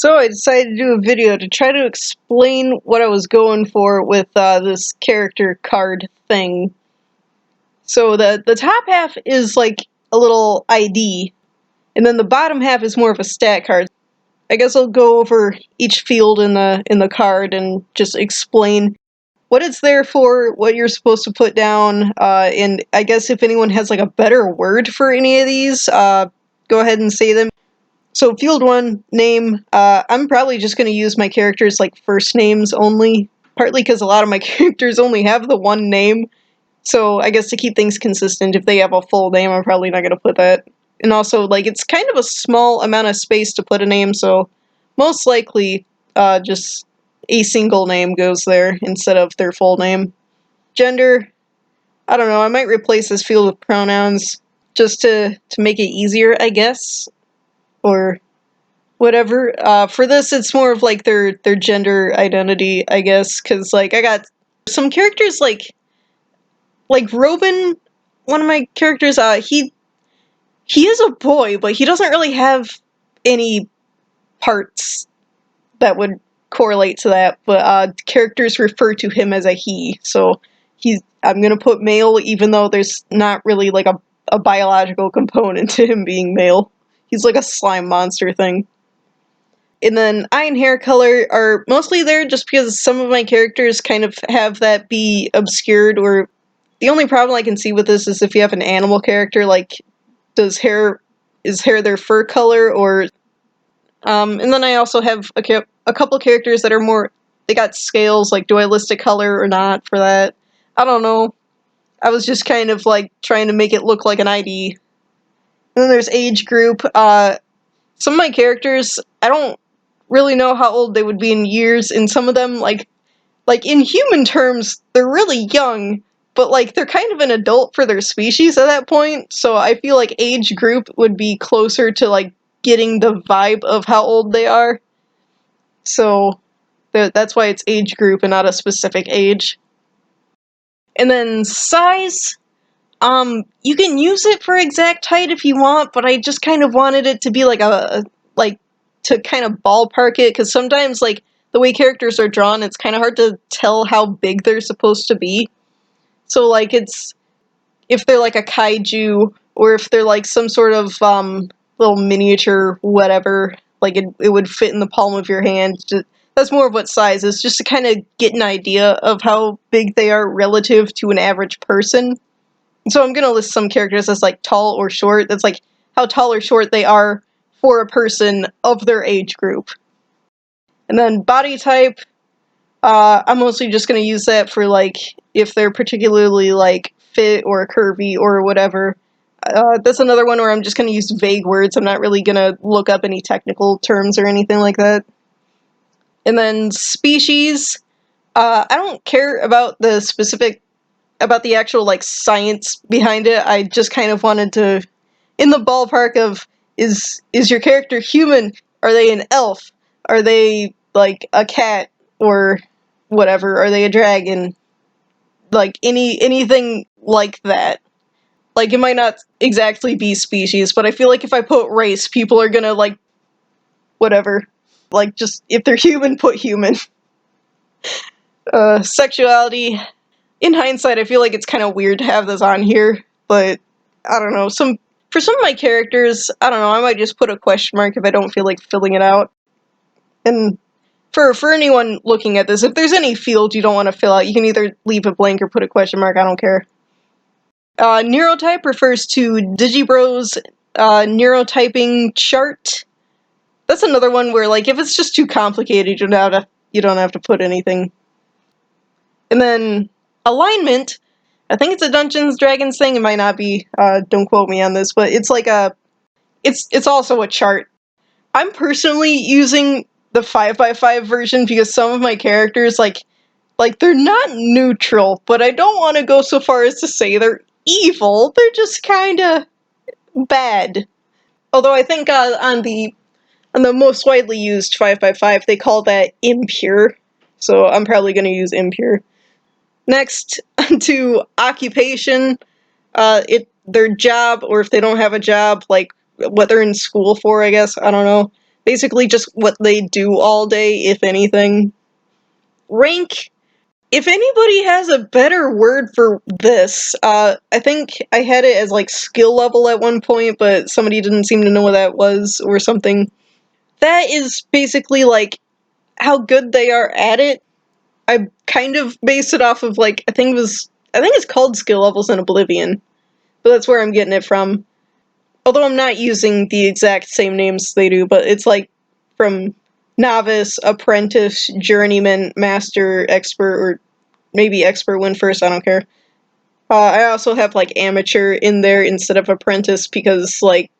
So I decided to do a video to try to explain what I was going for with this character card thing. So the top half is like a little ID, and then the bottom half is more of a stat card. I guess I'll go over each field in the card and just explain what it's there for, what you're supposed to put down, and I guess if anyone has like a better word for any of these, go ahead and say them. So field 1, name, I'm probably just going to use my characters like first names only, partly because a lot of my characters only have the one name, so I guess to keep things consistent, if they have a full name, I'm probably not going to put that. And also, like, it's kind of a small amount of space to put a name, so most likely just a single name goes there instead of their full name. Gender, I don't know, I might replace this field with pronouns just to make it easier, I guess, or whatever. For this, it's more of like their gender identity, I guess, because like I got some characters like Robin, one of my characters. He is a boy, but he doesn't really have any parts that would correlate to that. But characters refer to him as a he, so I'm gonna put male, even though there's not really like a biological component to him being male. He's like a slime monster thing. And then eye and hair color are mostly there just because some of my characters kind of have that be obscured, or the only problem I can see with this is if you have an animal character, like is hair their fur color, or and then I also have a couple characters that are more, they got scales, like do I list a color or not for that? I don't know. I was just kind of like trying to make it look like an ID. And then there's age group. Some of my characters, I don't really know how old they would be in years, and some of them, like in human terms, they're really young, but like they're kind of an adult for their species at that point, so I feel like age group would be closer to like getting the vibe of how old they are. So that's why it's age group and not a specific age. And then size, you can use it for exact height if you want, but I just kind of wanted it to be like like to kind of ballpark it, because sometimes like the way characters are drawn, it's kind of hard to tell how big they're supposed to be. So like it's, if they're like a kaiju, or if they're like some sort of little miniature whatever, like it would fit in the palm of your hand. That's more of what size is, just to kind of get an idea of how big they are relative to an average person. So I'm gonna list some characters as like tall or short. That's like how tall or short they are for a person of their age group. And then body type, I'm mostly just gonna use that for like if they're particularly like fit or curvy or whatever. That's another one where I'm just gonna use vague words. I'm not really gonna look up any technical terms or anything like that. And then species, I don't care about the specific, about the actual like science behind it. I just kind of wanted to, in the ballpark of, is your character human? Are they an elf? Are they like a cat or whatever? Are they a dragon? Like anything like that. Like it might not exactly be species, but I feel like if I put race, people are gonna like whatever. Like just if they're human, put human. Sexuality, in hindsight, I feel like it's kind of weird to have this on here, but I don't know. For some of my characters, I don't know, I might just put a question mark if I don't feel like filling it out. And for anyone looking at this, if there's any field you don't want to fill out, you can either leave it blank or put a question mark, I don't care. Neurotype refers to Digibro's neurotyping chart. That's another one where, like, if it's just too complicated, you don't have to put anything. And then alignment, I think it's a Dungeons Dragons thing. It might not be. Don't quote me on this, but it's like it's also a chart. I'm personally using the 5x5 version because some of my characters, like they're not neutral, but I don't want to go so far as to say they're evil. They're just kind of bad. Although I think on the most widely used 5x5, they call that impure. So I'm probably going to use impure. Next, to occupation, their job, or if they don't have a job, like what they're in school for, I guess, I don't know. basically just what they do all day, if anything. Rank, if anybody has a better word for this, I think I had it as like skill level at one point, but somebody didn't seem to know what that was or something. That is basically like how good they are at it. I kind of base it off of like I think it's called skill levels in Oblivion, but that's where I'm getting it from. Although I'm not using the exact same names they do, but it's like from novice, apprentice, journeyman, master, expert, or maybe expert win first, I don't care. I also have like amateur in there instead of apprentice because like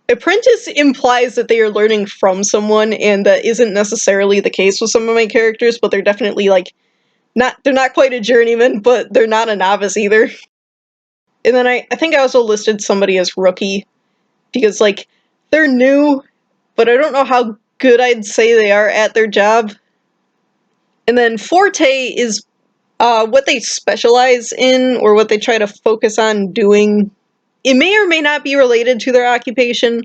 apprentice implies that they are learning from someone, and that isn't necessarily the case with some of my characters, but they're definitely like they're not quite a journeyman, but they're not a novice either. And then I think I also listed somebody as rookie because like they're new, but I don't know how good I'd say they are at their job. And then forte is what they specialize in or what they try to focus on doing. It may or may not be related to their occupation.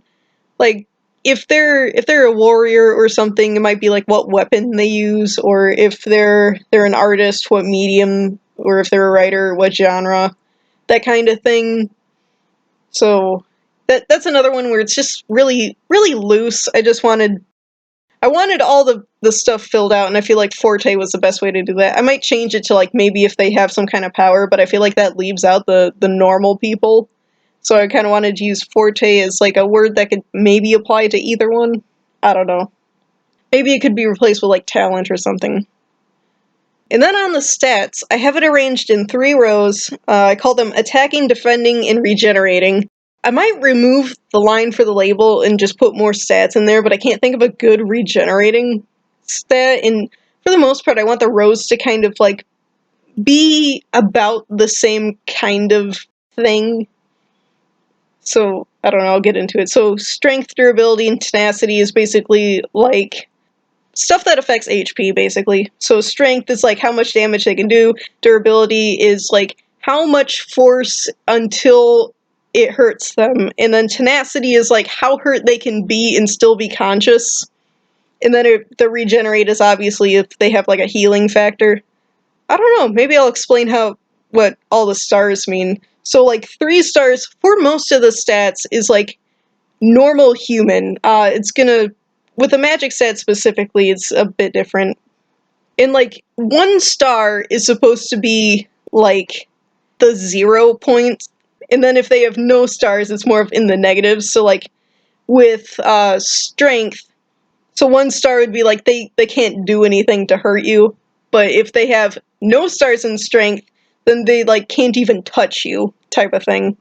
Like if they're a warrior or something, it might be like what weapon they use, or if they're an artist, what medium, or if they're a writer, what genre, that kind of thing. So that's another one where it's just really really loose. I wanted all the stuff filled out, and I feel like Forte was the best way to do that. I might change it to like maybe if they have some kind of power, but I feel like that leaves out the normal people. So I kind of wanted to use Forte as like a word that could maybe apply to either one. I don't know. Maybe it could be replaced with like talent or something. And then on the stats, I have it arranged in 3 rows. I call them attacking, defending, and regenerating. I might remove the line for the label and just put more stats in there, but I can't think of a good regenerating stat. And for the most part, I want the rows to kind of like be about the same kind of thing. So, I don't know, I'll get into it. So, strength, durability, and tenacity is basically like stuff that affects HP, basically. So strength is like how much damage they can do. Durability is like how much force until it hurts them. And then tenacity is like how hurt they can be and still be conscious. And then the regenerate is obviously if they have like a healing factor. I don't know, maybe I'll explain what all the stars mean. So like 3 stars for most of the stats is like normal human. It's gonna with the magic set specifically, it's a bit different. And like 1 star is supposed to be like the 0 point, and then if they have no stars, it's more of in the negatives. So like with strength, so 1 star would be like they can't do anything to hurt you, but if they have no stars in strength, then they like can't even touch you, type of thing.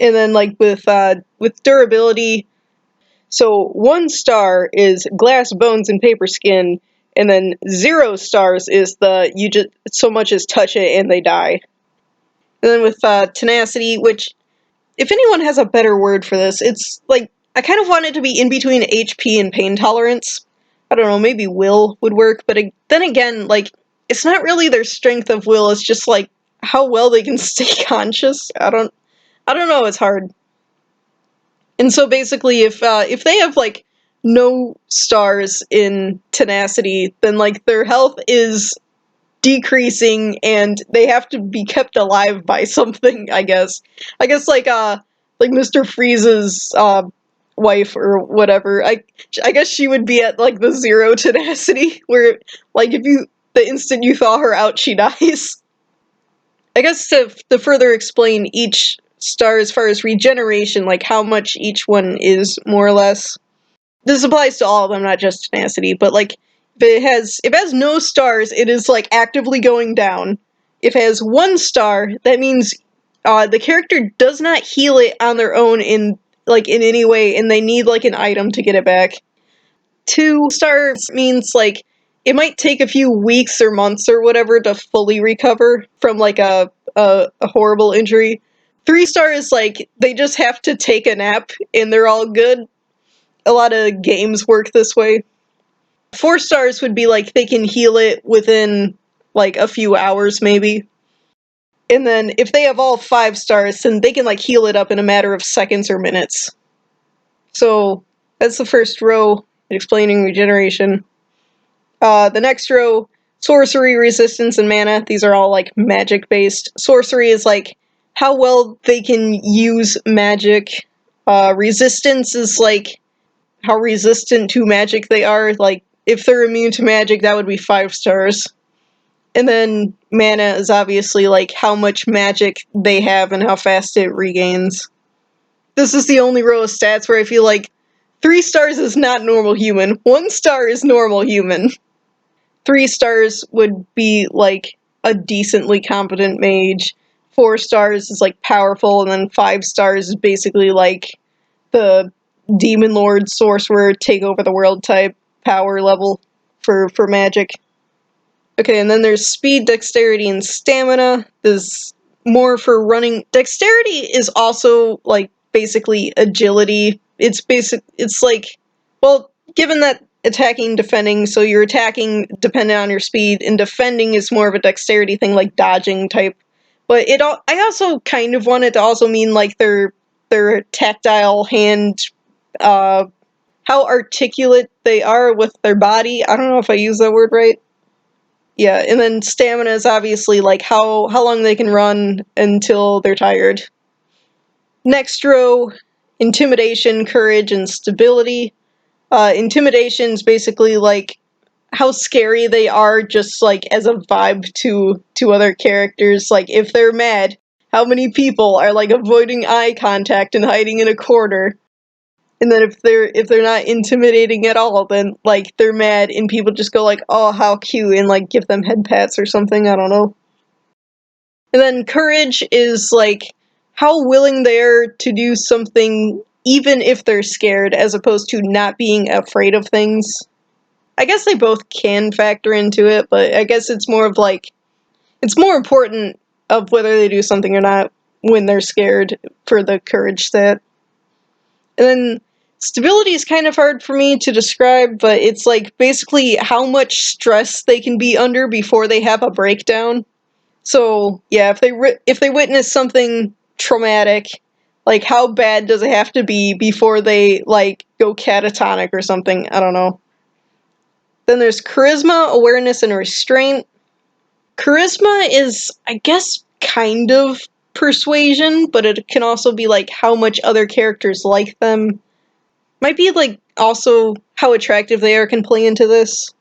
And then like with durability, so 1 star is glass, bones, and paper skin, and then 0 stars is the you just so much as touch it and they die. And then with tenacity, which if anyone has a better word for this, it's like I kind of want it to be in between HP and pain tolerance. I don't know, maybe will would work, but then again, like it's not really their strength of will. It's just like how well they can stay conscious. I don't know. It's hard. And so basically, if they have like no stars in tenacity, then like their health is decreasing, and they have to be kept alive by something. I guess like Mr. Freeze's wife or whatever. I guess she would be at like the 0 tenacity, where like if you the instant you thaw her out, she dies. I guess to further explain each star as far as regeneration, like how much each one is more or less. This applies to all of them, not just tenacity, but like if it has no stars, it is like actively going down. If it has 1 star, that means the character does not heal it on their own in any way, and they need like an item to get it back. 2 stars means like it might take a few weeks or months or whatever to fully recover from like a horrible injury. 3 star is like they just have to take a nap and they're all good. A lot of games work this way. 4 stars would be like they can heal it within like a few hours maybe. And then if they have all 5 stars, then they can like heal it up in a matter of seconds or minutes. So That's the first row, explaining regeneration. The next row, sorcery, resistance, and mana. These are all like magic based. Sorcery is like how well they can use magic. Resistance is like how resistant to magic they are. Like if they're immune to magic, that would be 5 stars. And then mana is obviously like how much magic they have and how fast it regains. This is the only row of stats where I feel like 3 stars is not normal human. 1 star is normal human. 3 stars would be like a decently competent mage. 4 stars is like powerful, and then 5 stars is basically like the demon lord sorcerer take over the world type power level for magic. Okay, and then there's speed, dexterity, and stamina. There's more for running. Dexterity is also like basically agility. It's like, well, given that attacking, defending, so you're attacking dependent on your speed, and defending is more of a dexterity thing, like dodging type. But I also kind of want it to also mean like their tactile hand, how articulate they are with their body. I don't know if I use that word right. Yeah, and then stamina is obviously like how long they can run until they're tired. Next row, intimidation, courage, and stability. Intimidation is basically like how scary they are, just like as a vibe to other characters. Like if they're mad, how many people are like avoiding eye contact and hiding in a corner? And then if they're not intimidating at all, then like they're mad and people just go like, "Oh, how cute," and like give them head pats or something. I don't know. And then courage is like how willing they are to do something even if they're scared, as opposed to not being afraid of things. I guess they both can factor into it, but I guess it's more of like it's more important of whether they do something or not when they're scared for the courage stat. And then stability is kind of hard for me to describe, but it's like basically how much stress they can be under before they have a breakdown. So yeah, if they witness something traumatic, like how bad does it have to be before they like go catatonic or something? I don't know. Then there's charisma, awareness, and restraint. Charisma is, I guess, kind of persuasion, but it can also be like how much other characters like them. Might be like also how attractive they are can play into this.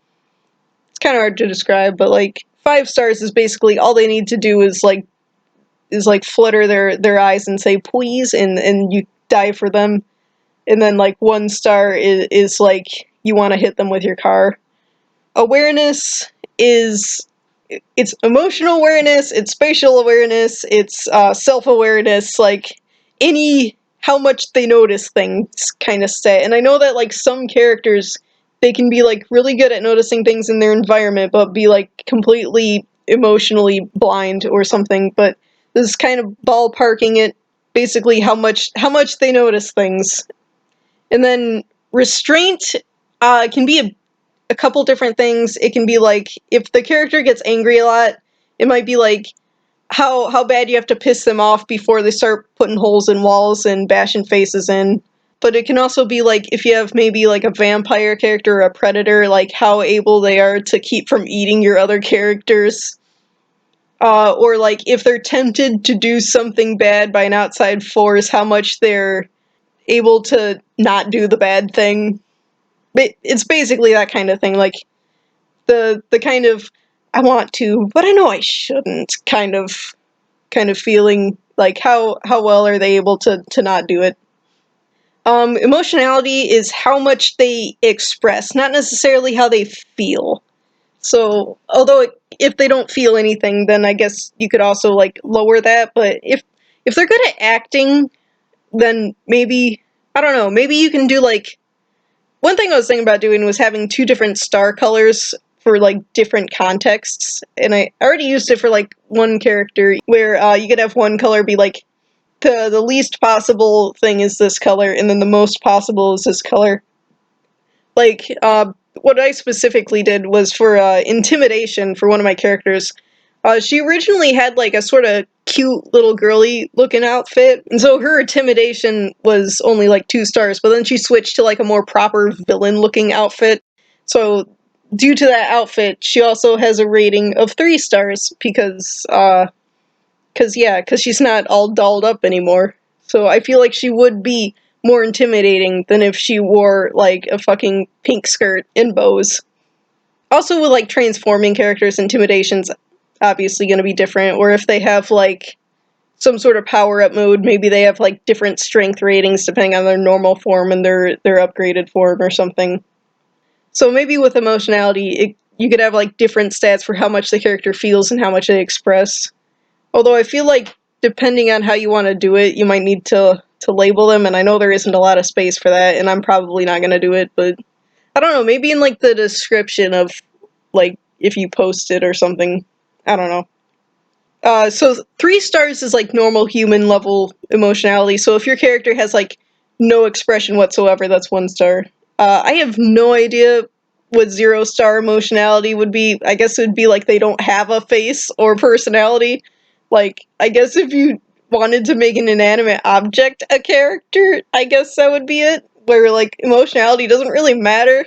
It's kind of hard to describe, but like 5 stars is basically all they need to do is like flutter their eyes and say please, and you die for them. And then like 1 star is like you want to hit them with your car. Awareness is it's emotional awareness, it's spatial awareness, it's self-awareness, like any how much they notice things kind of stat. And I know that like some characters they can be like really good at noticing things in their environment but be like completely emotionally blind or something, but this is kind of ballparking it, basically how much they notice things. And then restraint can be a couple different things. It can be like if the character gets angry a lot, it might be like how bad you have to piss them off before they start putting holes in walls and bashing faces in. But it can also be like if you have maybe like a vampire character or a predator, like how able they are to keep from eating your other characters. Or like if they're tempted to do something bad by an outside force, how much they're able to not do the bad thing. It's basically that kind of thing. Like the kind of I want to, but I know I shouldn't kind of feeling, like how well are they able to not do it. Emotionality is how much they express, not necessarily how they feel. So although if they don't feel anything, then I guess you could also like lower that. But if they're good at acting, then maybe I don't know. Maybe you can do like one thing I was thinking about doing was having 2 different star colors for like different contexts, and I already used it for like one character where you could have one color be like the least possible thing is this color, and then the most possible is this color. Like what I specifically did was for intimidation for one of my characters. She originally had like a sort of cute little girly looking outfit, and so her intimidation was only like 2 stars, but then she switched to like a more proper villain looking outfit. So due to that outfit, she also has a rating of 3 stars because she's not all dolled up anymore. So I feel like she would be more intimidating than if she wore like a fucking pink skirt and bows. Also with like transforming characters, intimidation's obviously going to be different, or if they have like some sort of power up mode, maybe they have like different strength ratings depending on their normal form and their upgraded form or something. So maybe with emotionality, you could have like different stats for how much the character feels and how much they express. Although I feel like depending on how you want to do it, you might need to label them, and I know there isn't a lot of space for that, and I'm probably not going to do it, but I don't know, maybe in like the description of like if you post it or something. I don't know. So 3 stars is like normal human level emotionality. So if your character has like no expression whatsoever, that's 1 star. I have no idea what 0 star emotionality would be. I guess it would be like they don't have a face or personality. Like, I guess if you wanted to make an inanimate object a character, I guess that would be it. Where like emotionality doesn't really matter.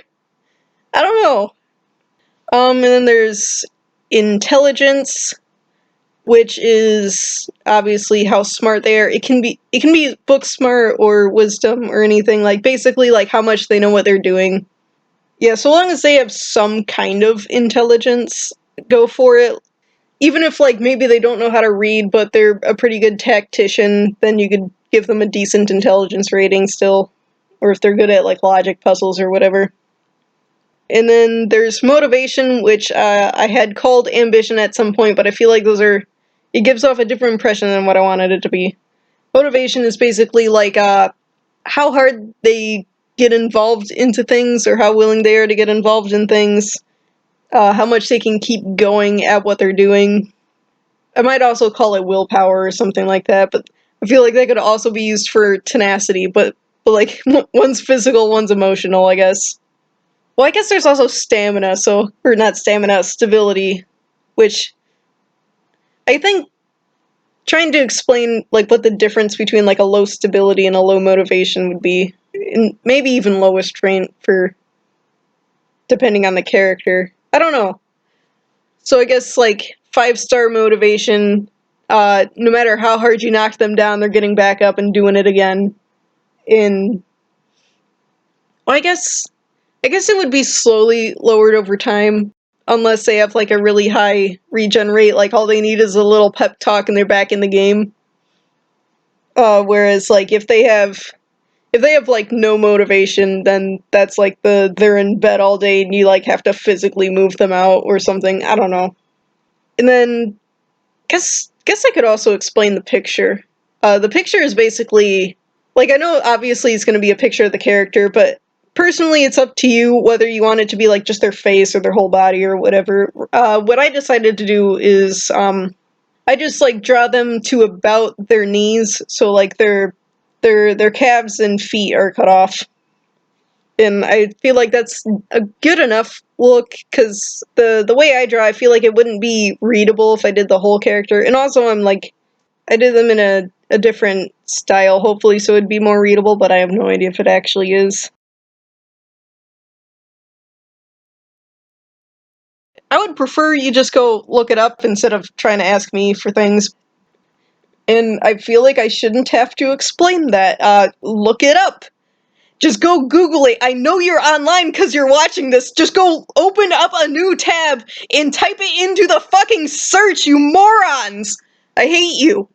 I don't know. And then there's intelligence, which is obviously how smart they are. It can be book smart or wisdom or anything, like basically like how much they know what they're doing. Yeah, so long as they have some kind of intelligence, go for it. Even if like maybe they don't know how to read but they're a pretty good tactician, then you could give them a decent intelligence rating still. Or if they're good at like logic puzzles or whatever. And then there's motivation, which I had called ambition at some point, but I feel like it gives off a different impression than what I wanted it to be. Motivation is basically like how hard they get involved into things, or how willing they are to get involved in things, how much they can keep going at what they're doing. I might also call it willpower or something like that, but I feel like that could also be used for tenacity, but like one's physical, one's emotional, I guess. Well, I guess there's also stamina, or not stamina, stability, which I think trying to explain like what the difference between like a low stability and a low motivation would be, and maybe even lowest strength for depending on the character. I don't know. So I guess like 5 star motivation, no matter how hard you knock them down, they're getting back up and doing it again. In well, I guess it would be slowly lowered over time, unless they have like a really high regen rate, like all they need is a little pep talk and they're back in the game. Whereas like if they have like no motivation, then that's like they're in bed all day and you like have to physically move them out or something. I don't know. And then guess I could also explain the picture. The picture is basically like, I know obviously it's going to be a picture of the character, but personally it's up to you whether you want it to be like just their face or their whole body or whatever. What I decided to do is I just like draw them to about their knees, so like their calves and feet are cut off. And I feel like that's a good enough look because the way I draw, I feel like it wouldn't be readable if I did the whole character. And also, I did them in a different style, hopefully, so it'd be more readable. But I have no idea if it actually is. I would prefer you just go look it up instead of trying to ask me for things. And I feel like I shouldn't have to explain that. Look it up. Just go Google it. I know you're online because you're watching this. Just go open up a new tab and type it into the fucking search, you morons! I hate you.